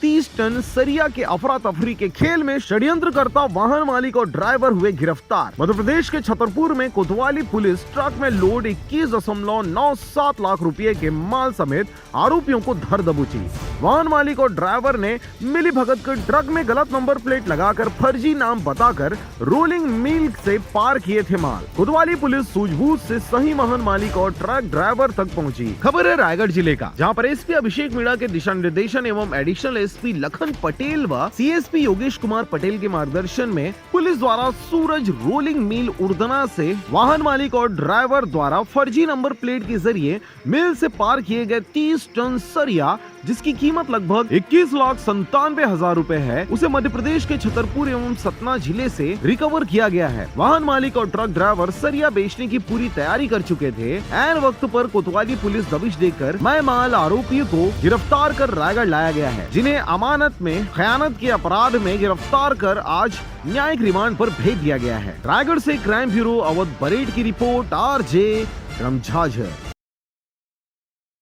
30 ton सरिया के अफरा तफरी के खेल में षड्यंत्रकर्ता वाहन मालिक और ड्राइवर हुए गिरफ्तार। मध्य प्रदेश के छतरपुर में कोतवाली पुलिस ट्रक में लोड 21.97 लाख रुपए के माल समेत आरोपियों को धर दबोची। वाहन मालिक और ड्राइवर ने मिली भगत कर ट्रक में गलत नंबर प्लेट लगाकर फर्जी नाम बताकर रोलिंग मिल से पार किए थे माल। कोतवाली पुलिस सूझबूझ से सही वाहन मालिक और ट्रक ड्राइवर तक पहुंची। खबर है रायगढ़ जिले का, जहां पर एसपी अभिषेक मीणा के दिशा निर्देशन एवं एडिशनल एसपी लखन पटेल व सीएसपी योगेश कुमार पटेल के मार्गदर्शन में पुलिस द्वारा सूरज रोलिंग मिल उर्दना से वाहन मालिक और ड्राइवर द्वारा फर्जी नंबर प्लेट के जरिए मिल से पार किए गए 30 टन सरिया, जिसकी कीमत लगभग 21,97,000 रुपए है, उसे मध्य प्रदेश के छतरपुर एवं सतना जिले से रिकवर किया गया है। वाहन मालिक और ट्रक ड्राइवर सरिया बेचने की पूरी तैयारी कर चुके थे। ऐन वक्त पर कोतवाली पुलिस दबिश देकर मैं माल आरोपियों को गिरफ्तार कर रायगढ़ लाया गया है, जिन्हें अमानत में खयानत के अपराध में गिरफ्तार कर आज न्यायिक रिमांड पर भेज दिया गया है। रायगढ़ से क्राइम ब्यूरो अवध बरेड की रिपोर्ट, RJ रमझाझर।